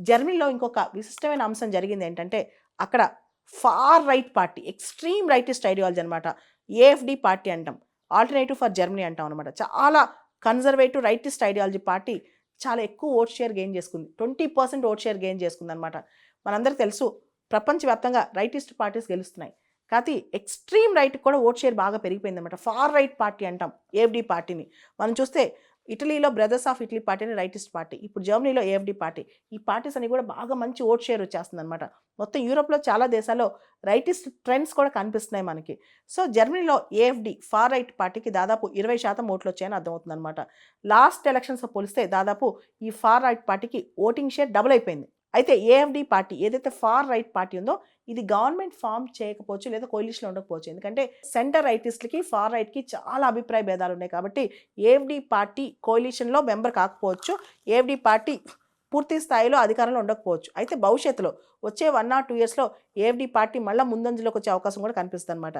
జర్మనీలో ఇంకొక విశిష్టమైన అంశం జరిగింది ఏంటంటే అక్కడ far right party, extreme rightist ideology అనమాట, ఏఎఫ్డి పార్టీ అంటాం, ఆల్టర్నేటివ్ ఫర్ జర్మనీ అంటాం అనమాట. చాలా కన్జర్వేటివ్ రైటిస్ట్ ఐడియాలజీ పార్టీ చాలా ఎక్కువ ఓట్ షేర్ గెయిన్ చేసుకుంది, 20% ఓట్ షేర్ గెయిన్ చేసుకుంది అనమాట. మనందరికీ తెలుసు ప్రపంచవ్యాప్తంగా రైటిస్ట్ పార్టీస్ గెలుస్తున్నాయి, కాకపోతే ఎక్స్ట్రీమ్ రైట్ కూడా ఓట్ షేర్ బాగా పెరిగిపోయింది అనమాట. ఫార్ రైట్ పార్టీ అంటాం ఏఎఫ్డి పార్టీని. మనం చూస్తే ఇటలీలో బ్రదర్స్ ఆఫ్ ఇటలీ పార్టీని రైటిస్ట్ పార్టీ, ఇప్పుడు జర్మనీలో ఏఎఫ్డి పార్టీ. ఈ పార్టీస్ అని కూడా బాగా మంచి ఓట్ షేర్ వచ్చేస్తుంది అనమాట. మొత్తం యూరోప్లో చాలా దేశాల్లో రైటిస్ట్ ట్రెండ్స్ కూడా కనిపిస్తున్నాయి మనకి. సో జర్మనీలో ఏఎఫ్డి ఫార్ రైట్ పార్టీకి దాదాపు 20% ఓట్లు వచ్చాయని అర్థమవుతుంది అనమాట. లాస్ట్ ఎలక్షన్స్తో పోలిస్తే దాదాపు ఈ ఫార్ రైట్ పార్టీకి ఓటింగ్ షేర్ డబుల్ అయిపోయింది. అయితే ఏఎఫ్డి పార్టీ ఏదైతే ఫార్ రైట్ పార్టీ ఉందో ఇది గవర్నమెంట్ ఫామ్ చేయకపోవచ్చు లేదా కోalitionలో ఉండకపోవచ్చు, ఎందుకంటే సెంటర్ రైటిస్ట్లకి ఫార్ రైట్కి చాలా అభిప్రాయ భేదాలు ఉన్నాయి కాబట్టి ఏఎఫ్డి పార్టీ కోalitionలో మెంబర్ కాకపోవచ్చు, ఏఎఫ్డి పార్టీ పూర్తి స్థాయిలో అధికారంలో ఉండకపోవచ్చు. అయితే భవిష్యత్తులో వచ్చే 1 or 2 yearsలో ఏఎఫ్డి పార్టీ మళ్ళీ ముందంజలోకి వచ్చే అవకాశం కూడా కనిపిస్తుంది అనమాట.